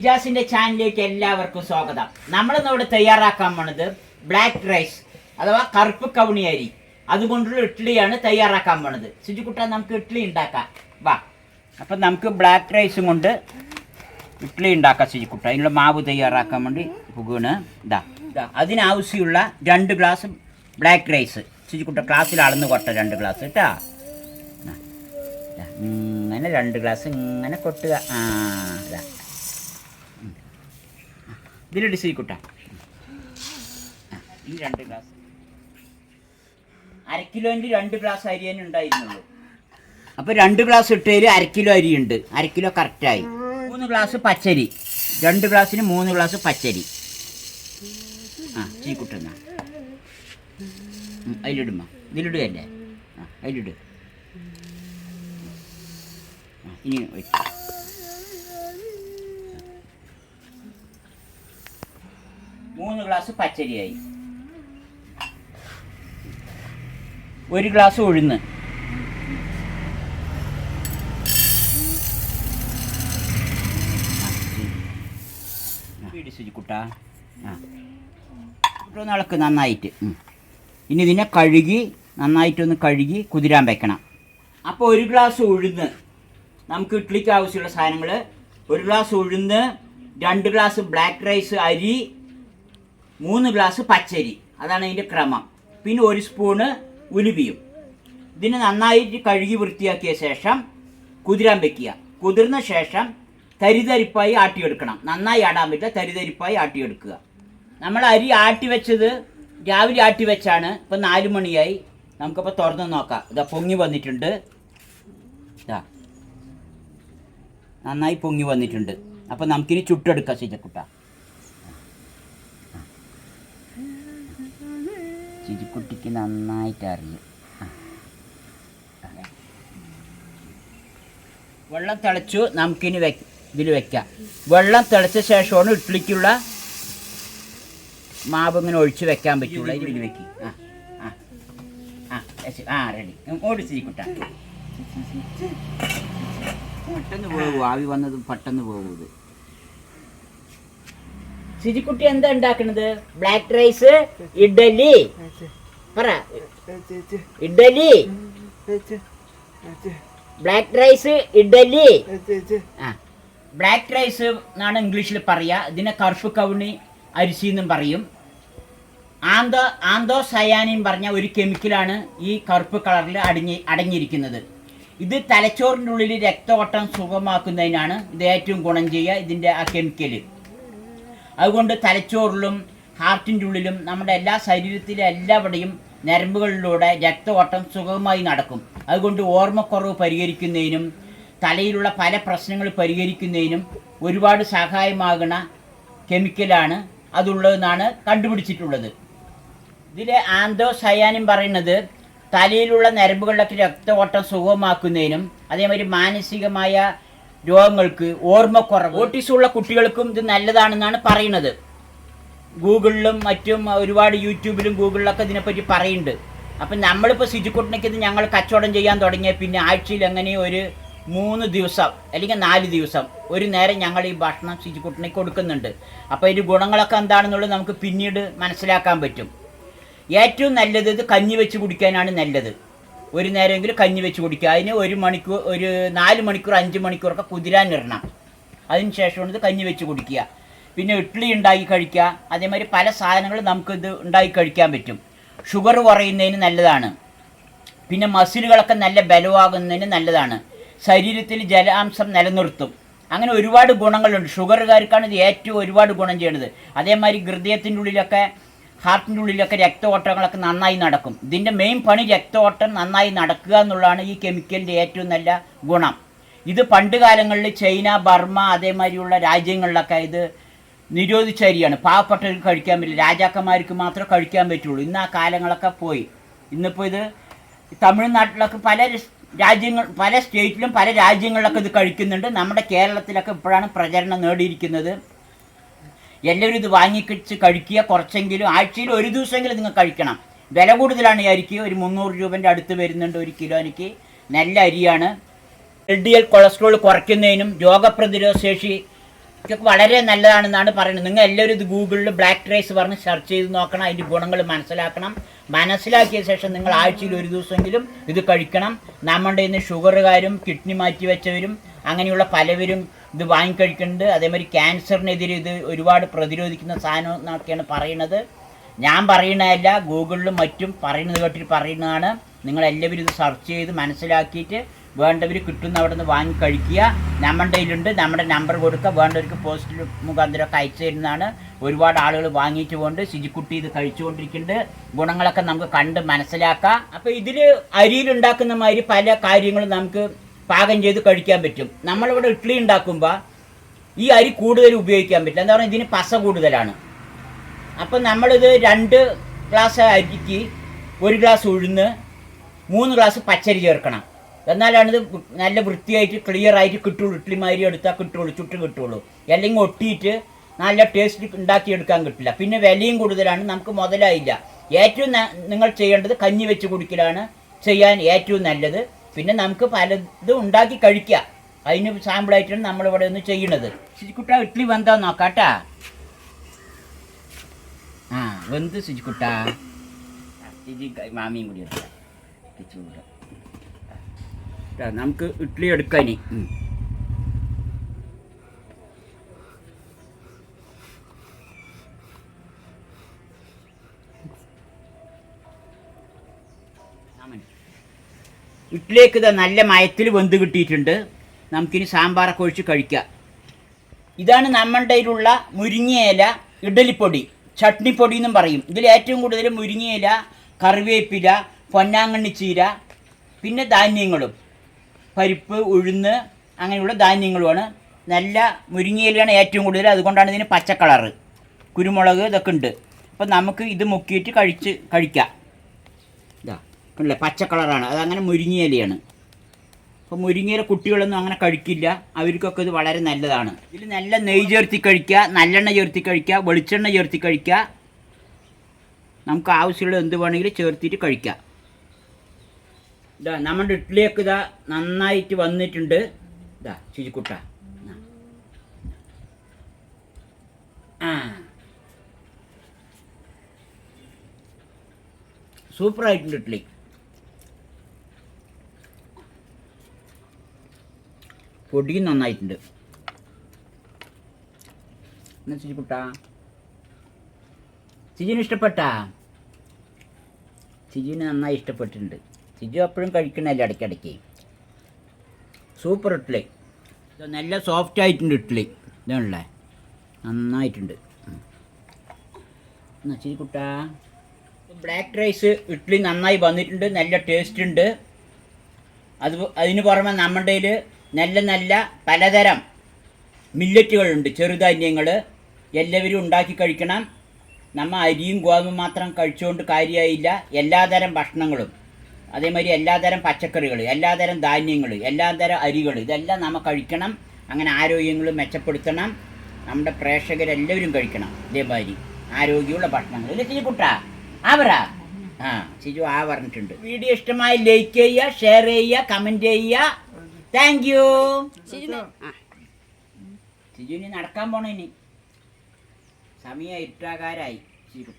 ഇജാസിന്റെ ചാനലിലേക്ക് എല്ലാവർക്കും സ്വാഗതം. നമ്മളിന്നിവിടെ തയ്യാറാക്കാൻ പോണത് ബ്ലാക്ക് റൈസ് അഥവാ കറുപ്പ് കവുണി അരി അതുകൊണ്ടുള്ള ഇഡ്ഡലിയാണ് തയ്യാറാക്കാൻ പോണത്. സുജിക്കുട്ട, നമുക്ക് ഇഡ്ഡലി ഉണ്ടാക്കാം വാ. അപ്പം നമുക്ക് ബ്ലാക്ക് റൈസും കൊണ്ട് ഇഡ്ഡലി ഉണ്ടാക്കാം സുജിക്കുട്ട. അതിനുള്ള മാവ് തയ്യാറാക്കാൻ വേണ്ടി പുകണ് ഇതാ അതിനാവശ്യമുള്ള 2 ഗ്ലാസ് ബ്ലാക്ക് റൈസ്. സുജിക്കുട്ട ക്ലാസ്സിൽ അളന്ന് കൊട്ട 2 ഗ്ലാസ് കേട്ടാ. ഇങ്ങനെ 2 ഗ്ലാസ് ഇങ്ങനെ കൊട്ടുക. ഇതാ ഇതിലിട്ട് സുജിക്കുട്ട ഈ 2 ഗ്ലാസ് 1/2 കിലോൻ്റെ 2 ഗ്ലാസ് അരി തന്നെ ഉണ്ടായിരുന്നുള്ളൂ. അപ്പോൾ 2 ഗ്ലാസ് ഇട്ടതിൽ 1/2 കിലോ അരി ഉണ്ട്. 1/2 കിലോ കറക്റ്റായി. 3 ഗ്ലാസ് പച്ചരി, 2 ഗ്ലാസ്സിന് 3 ഗ്ലാസ് പച്ചരി. ചീക്കുട്ടുന്ന അതിലിടുമ്മ, ഇതിലിടുകയല്ലേ? അതിലിട്. ഇനി വെച്ച് 3 ഗ്ലാസ് പച്ചരിയായി. 1 ഗ്ലാസ് ഉഴുന്ന്, കുട്ട ഒന്ന് ഇളക്ക് നന്നായിട്ട്. ഇനി ഇതിനെ നന്നായിട്ടൊന്ന് കഴുകി കുതിരാൻ വെക്കണം. അപ്പോൾ 1 ഗ്ലാസ് ഉഴുന്ന്, നമുക്ക് ഇഡ്ഡലിക്ക് ആവശ്യമുള്ള സാധനങ്ങൾ: 1 ഗ്ലാസ് ഉഴുന്ന്, 2 ഗ്ലാസ് ബ്ലാക്ക് റൈസ് അരി, 3 ഗ്ലാസ് പച്ചരി. അതാണ് അതിൻ്റെ ക്രമം. പിന്നെ 1 സ്പൂണ് ഉലുവയും. ഇതിനെ നന്നായിട്ട് കഴുകി വൃത്തിയാക്കിയ ശേഷം കുതിരാൻ വെക്കുക. കുതിർന്ന ശേഷം തരിതരിപ്പായി ആട്ടിയെടുക്കണം. നന്നായി ആടാൻ പറ്റില്ല, തരിതരിപ്പായി ആട്ടിയെടുക്കുക. നമ്മൾ അരി ആട്ടി വെച്ചത് രാവിലെ ആട്ടി വെച്ചാണ്. ഇപ്പം 4 മണിയായി. നമുക്കിപ്പോൾ തുറന്ന് നോക്കാം. ഇതാ പൊങ്ങി വന്നിട്ടുണ്ട്. ഇതാ നന്നായി പൊങ്ങി വന്നിട്ടുണ്ട്. അപ്പം നമുക്കിനി ചുട്ടെടുക്കാം സിജക്കുട്ട. ചിരിക്കുട്ടിക്ക് നന്നായിട്ട് അറിയും. വെള്ളം തിളച്ചു. നമുക്കിനി ഇതിൽ വെക്കാം. വെള്ളം തിളച്ച ശേഷമാണ് ഇഡ്ഡലിക്കുള്ള മാവ് ഇങ്ങനെ ഒഴിച്ച് വെക്കാൻ പറ്റുള്ളൂ. ഇതിൽ വെക്കി. റെഡി. ഓടി ചിരിക്കുട്ട. പെട്ടെന്ന് പോകും. ആവി വന്നത് പെട്ടെന്ന് പോകുന്നത്. സിജിക്കുട്ടി എന്താ ഉണ്ടാക്കുന്നത്? Black rice idli. പറ, idli. Black rice idli. Black rice എന്നാണ് ഇംഗ്ലീഷിൽ പറയുക. ഇതിനെ കറുപ്പ് കവുണി അരിശി എന്നും പറയും. ആന്തോസയാനിൻ പറഞ്ഞ ഒരു കെമിക്കലാണ് ഈ കറുപ്പ് കളറിൽ അടങ്ങിയിരിക്കുന്നത്. ഇത് തലച്ചോറിൻ്റെ ഉള്ളിൽ രക്തഓട്ടം സുഗമമാക്കുന്നതിനാണ് ഇത് ഏറ്റവും ഗുണം ചെയ്യുക, ഇതിൻ്റെ ആ കെമിക്കൽ. അതുകൊണ്ട് തലച്ചോറിലും ഹാർട്ടിൻ്റെ ഉള്ളിലും നമ്മുടെ എല്ലാ ശരീരത്തിലെ എല്ലാവിടെയും ഞരമ്പുകളിലൂടെ രക്തഓട്ടം സുഗമമായി നടക്കും. അതുകൊണ്ട് ഓർമ്മക്കുറവ് പരിഹരിക്കുന്നതിനും തലയിലുള്ള പല പ്രശ്നങ്ങൾ പരിഹരിക്കുന്നതിനും ഒരുപാട് സഹായമാകുന്ന കെമിക്കലാണ് അതുള്ളതെന്നാണ് കണ്ടുപിടിച്ചിട്ടുള്ളത്. ഇതിൽ ആന്തോസയാനിൻ പറയുന്നത് തലയിലുള്ള ഞരമ്പുകളിലൊക്കെ രക്തഓട്ടം സുഗമമാക്കുന്നതിനും അതേമാതിരി മാനസികമായ രോഗങ്ങൾക്ക്, ഓർമ്മക്കുറവ്, ഓട്ടിസമുള്ള കുട്ടികൾക്കും ഇത് നല്ലതാണെന്നാണ് പറയുന്നത്. ഗൂഗിളിലും മറ്റും ഒരുപാട് യൂട്യൂബിലും ഗൂഗിളിലൊക്കെ ഇതിനെപ്പറ്റി പറയുന്നുണ്ട്. അപ്പം നമ്മളിപ്പോൾ സിജുക്കുട്ടനയ്ക്ക് ഇത് ഞങ്ങൾ കച്ചവടം ചെയ്യാൻ തുടങ്ങിയ പിന്നെ ആഴ്ചയിൽ എങ്ങനെ ഒരു 3 ദിവസം അല്ലെങ്കിൽ 4 ദിവസം ഒരു നേരം ഞങ്ങൾ ഈ ഭക്ഷണം സിജുക്കുട്ടനയ്ക്ക് കൊടുക്കുന്നുണ്ട്. അപ്പോൾ ഇതിൻ്റെ ഗുണങ്ങളൊക്കെ എന്താണെന്നുള്ളത് നമുക്ക് പിന്നീട് മനസ്സിലാക്കാൻ പറ്റും. ഏറ്റവും നല്ലത് ഇത് കഞ്ഞി വെച്ച് കുടിക്കാനാണ് നല്ലത്. ഒരു നേരമെങ്കിലും കഞ്ഞി വെച്ച് കുടിക്കുക. അതിന് 1 മണിക്കൂർ, ഒരു 4 മണിക്കൂർ 5 മണിക്കൂറൊക്കെ കുതിരാനിടണം. അതിന് ശേഷമാണ് ഇത് കഞ്ഞി വെച്ച് കുടിക്കുക. പിന്നെ ഇഡ്ഡലി ഉണ്ടാക്കി കഴിക്കുക. അതേമാതിരി പല സാധനങ്ങളും നമുക്കിത് ഉണ്ടാക്കി കഴിക്കാൻ പറ്റും. ഷുഗർ കുറയുന്നതിന് നല്ലതാണ്. പിന്നെ മസിലുകളൊക്കെ നല്ല ബലമാകുന്നതിന് നല്ലതാണ്. ശരീരത്തിൽ ജലാംശം നിലനിർത്തും. അങ്ങനെ ഒരുപാട് ഗുണങ്ങളുണ്ട്. ഷുഗറുകാർക്കാണ് ഇത് ഏറ്റവും ഒരുപാട് ഗുണം ചെയ്യുന്നത്. അതേമാതിരി ഹൃദയത്തിൻ്റെ ഉള്ളിലൊക്കെ ഹാർട്ടിൻ്റെ ഉള്ളിലൊക്കെ രക്തഓട്ടങ്ങളൊക്കെ നന്നായി നടക്കും. ഇതിൻ്റെ മെയിൻ പണി രക്തഓട്ടം നന്നായി നടക്കുക എന്നുള്ളതാണ് ഈ കെമിക്കലിൻ്റെ ഏറ്റവും നല്ല ഗുണം. ഇത് പണ്ട് കാലങ്ങളിൽ ചൈന, ബർമ്മ അതേമാതിരിയുള്ള രാജ്യങ്ങളിലൊക്കെ ഇത് നിരോധിച്ച അരിയാണ്. പാവപ്പെട്ടവർക്ക് കഴിക്കാൻ പറ്റില്ല, രാജാക്കന്മാർക്ക് മാത്രമേ കഴിക്കാൻ പറ്റുള്ളൂ. ഇന്ന് ആ കാലങ്ങളൊക്കെ പോയി. ഇന്നിപ്പോൾ ഇത് തമിഴ്നാട്ടിലൊക്കെ പല സ്റ്റേറ്റിലും പല രാജ്യങ്ങളിലൊക്കെ ഇത് കഴിക്കുന്നുണ്ട്. നമ്മുടെ കേരളത്തിലൊക്കെ ഇപ്പോഴാണ് പ്രചരണം നേടിയിരിക്കുന്നത്. എല്ലാവരും ഇത് വാങ്ങിക്കിച്ച് കഴിക്കുക. കുറച്ചെങ്കിലും ആഴ്ചയിൽ 1 ദിവസമെങ്കിലും നിങ്ങൾ കഴിക്കണം. വില കൂടുതലാണ് ഈ അരിക്ക്. ഒരു 300 രൂപൻ്റെ അടുത്ത് വരുന്നുണ്ട് 1 കിലോയ്ക്ക്. നല്ല അരിയാണ്. LDL കൊളസ്ട്രോൾ കുറയ്ക്കുന്നതിനും രോഗപ്രതിരോധ ശേഷി ഇതൊക്കെ വളരെ നല്ലതാണെന്നാണ് പറയുന്നത്. നിങ്ങൾ എല്ലാവരും ഇത് ഗൂഗിളിൽ ബ്ലാക്ക് റൈസ് പറഞ്ഞ് സെർച്ച് ചെയ്ത് നോക്കണം, അതിൻ്റെ ഗുണങ്ങൾ മനസ്സിലാക്കണം. മനസ്സിലാക്കിയ ശേഷം നിങ്ങൾ ആഴ്ചയിൽ ഒരു ദിവസമെങ്കിലും ഇത് കഴിക്കണം. നമ്മുടെ ഇന്ന് ഷുഗറുകാരും കിഡ്നി മാറ്റി വെച്ചവരും അങ്ങനെയുള്ള പലവരും ഇത് വാങ്ങിക്കഴിക്കുന്നുണ്ട്. അതേമാതിരി ക്യാൻസറിനെതിരെ ഇത് ഒരുപാട് പ്രതിരോധിക്കുന്ന സാധനം എന്നൊക്കെയാണ് പറയുന്നത്. ഞാൻ പറയുന്നതല്ല, ഗൂഗിളിലും മറ്റും പറയുന്നത് കേട്ടിട്ട് പറയുന്നതാണ്. നിങ്ങളെല്ലാവരും ഇത് സെർച്ച് ചെയ്ത് മനസ്സിലാക്കിയിട്ട് വേണ്ടവർ കിട്ടുന്ന അവിടെ നിന്ന് വാങ്ങി കഴിക്കുക. നമ്മുടെ കയ്യിലുണ്ട്, നമ്മുടെ നമ്പർ കൊടുക്കുക, വേണ്ടവർക്ക് പോസ്റ്റിൽ മുഖാന്തരമൊക്കെ അയച്ചു തരുന്നതാണ്. ഒരുപാട് ആളുകൾ വാങ്ങിയിട്ട് കൊണ്ട് ശുചിക്കുട്ടി ഇത് കഴിച്ചുകൊണ്ടിരിക്കുന്നുണ്ട്. ഗുണങ്ങളൊക്കെ നമുക്ക് കണ്ട് മനസ്സിലാക്കാം. അപ്പോൾ ഇതിൽ അരിയിലുണ്ടാക്കുന്ന മാതിരി പല കാര്യങ്ങളും നമുക്ക് പാകം ചെയ്ത് കഴിക്കാൻ പറ്റും. നമ്മളിവിടെ ഇഡ്ഡലി ഉണ്ടാക്കുമ്പോൾ ഈ അരി കൂടുതൽ ഉപയോഗിക്കാൻ പറ്റില്ല. എന്താ പറയുക, ഇതിന് പസ കൂടുതലാണ്. അപ്പം നമ്മളിത് 2 ഗ്ലാസ് അരിക്ക് 1 ഗ്ലാസ് ഉഴുന്ന് 3 ഗ്ലാസ് പച്ചരി ചേർക്കണം. എന്നാലാണിത് നല്ല വൃത്തിയായിട്ട് ക്ലിയർ ആയിട്ട് കിട്ടുള്ളൂ. ഇഡ്ഡലി മാതിരി എടുത്താൽ കിട്ടുള്ളൂ, ചുട്ട് കിട്ടുള്ളൂ. അല്ലെങ്കിൽ ഒട്ടിയിട്ട് നല്ല ടേസ്റ്റ് ഉണ്ടാക്കിയെടുക്കാൻ കിട്ടില്ല. പിന്നെ വിലയും കൂടുതലാണ്, നമുക്ക് മുതലായില്ല. ഏറ്റവും നിങ്ങൾ ചെയ്യേണ്ടത് കഞ്ഞി വെച്ച് കുടിക്കലാണ് ചെയ്യാൻ ഏറ്റവും നല്ലത്. പിന്നെ നമുക്ക് പലതും ഉണ്ടാക്കി കഴിക്കാം. അതിന് സാമ്പിളായിട്ടാണ് നമ്മളിവിടെ ഒന്ന് ചെയ്യണത്. ശുചിക്കുട്ട ഇഡ്ഡലി വെന്താ നോക്കാട്ടാ. ആ വെന്ത് ശുചിക്കുട്ട. മാമിയും കൂടി എടുക്കാം. നമുക്ക് ഇഡ്ഡലി എടുക്കാം ഇനി. ഇഡ്ഡലിയൊക്കെ ഇത് നല്ല മയത്തിൽ വെന്ത് കിട്ടിയിട്ടുണ്ട്. നമുക്കിനി സാമ്പാറൊക്കെ ഒഴിച്ച് കഴിക്കാം. ഇതാണ് നമ്മളുടെ കയ്യിലുള്ള മുരിങ്ങയില ഇഡ്ഡലിപ്പൊടി, ചട്നിപ്പൊടി എന്നും പറയും. ഇതിൽ ഏറ്റവും കൂടുതൽ മുരിങ്ങയില, കറിവേപ്പില, പൊന്നാങ്കണ്ണി ചീര, പിന്നെ ധാന്യങ്ങളും പരിപ്പ്, ഉഴുന്ന് അങ്ങനെയുള്ള ധാന്യങ്ങളുമാണ്. നല്ല മുരിങ്ങയിലാണ് ഏറ്റവും കൂടുതൽ, അതുകൊണ്ടാണ് ഇതിന് പച്ച കളറ്. കുരുമുളക് ഇതൊക്കെ ഉണ്ട്. അപ്പം നമുക്ക് ഇത് മുക്കിയിട്ട് കഴിക്കാം. ഇതാ കണ്ടില്ലേ, പച്ച കളറാണ്. അതങ്ങനെ മുരിങ്ങയിലയാണ്. അപ്പോൾ മുരിങ്ങയില കുട്ടികളൊന്നും അങ്ങനെ കഴിക്കില്ല, അവർക്കൊക്കെ ഇത് വളരെ നല്ലതാണ്. ഇതിൽ നല്ല നെയ്യ് ചേർത്തി കഴിക്കുക, നല്ലെണ്ണ ചേർത്തി കഴിക്കുക, വെളിച്ചെണ്ണ ചേർത്തി കഴിക്കുക. നമുക്ക് ആവശ്യമുള്ള എന്ത് വേണമെങ്കിലും ചേർത്തിട്ട് കഴിക്കാം. ഇതാ നമ്മുടെ ഇഡ്ഡലിയൊക്കെ ഇതാ നന്നായിട്ട് വന്നിട്ടുണ്ട്. ഇതാ ശുചിക്കുട്ട, ആ സൂപ്പറായിട്ടുണ്ട് ഇഡ്ഡലി. പൊടിയും നന്നായിട്ടുണ്ട്. എന്നാ ശുചിക്കുട്ട, സിജുവിന് ഇഷ്ടപ്പെട്ടാ? സിജുവിന് നന്നായി ഇഷ്ടപ്പെട്ടിട്ടുണ്ട്. സിജു എപ്പോഴും കഴിക്കണമല്ലോ ഇടയ്ക്കിടയ്ക്ക്. സൂപ്പർ ഇഡ്ഡലി. നല്ല സോഫ്റ്റ് ആയിട്ടുണ്ട് ഇഡ്ഡലി. ഇതാണല്ലേ, നന്നായിട്ടുണ്ട്. എന്നാ ശുചിക്കുട്ട, ബ്ലാക്ക് റൈസ് ഇഡ്ഡലി നന്നായി വന്നിട്ടുണ്ട്, നല്ല ടേസ്റ്റ് ഉണ്ട്. അതിന് പുറമെ നമ്മുടെ കയ്യിൽ നല്ല നല്ല പലതരം മില്ലറ്റുകളുണ്ട്, ചെറുധാന്യങ്ങൾ. എല്ലാവരും ഉണ്ടാക്കി കഴിക്കണം. നമ്മൾ അരിയും ഗോതമ്പും മാത്രം കഴിച്ചുകൊണ്ട് കാര്യമായില്ല. എല്ലാതരം ഭക്ഷണങ്ങളും, അതേമാതിരി എല്ലാതരം പച്ചക്കറികൾ, എല്ലാതരം ധാന്യങ്ങൾ, എല്ലാതരം അരികൾ, ഇതെല്ലാം നമ്മൾ കഴിക്കണം. അങ്ങനെ ആരോഗ്യങ്ങൾ മെച്ചപ്പെടുത്തണം. നമ്മുടെ പ്രേക്ഷകരെല്ലാവരും കഴിക്കണം ഇതേമാതിരി ആരോഗ്യമുള്ള ഭക്ഷണങ്ങൾ. ഇല്ല ശുചിക്കുട്ട, ആ പറ. ആ ശിജു ആ പറഞ്ഞിട്ടുണ്ട്. വീഡിയോ ഇഷ്ടമായി ലൈക്ക് ചെയ്യുക, ഷെയർ ചെയ്യുക, കമൻറ്റ് ചെയ്യുക. Thank you. ശിജുവിന് നടക്കാൻ പോണ ഇനി സമയം ഇരുട്ടാകാരായി ശിജുക്കുട്ട.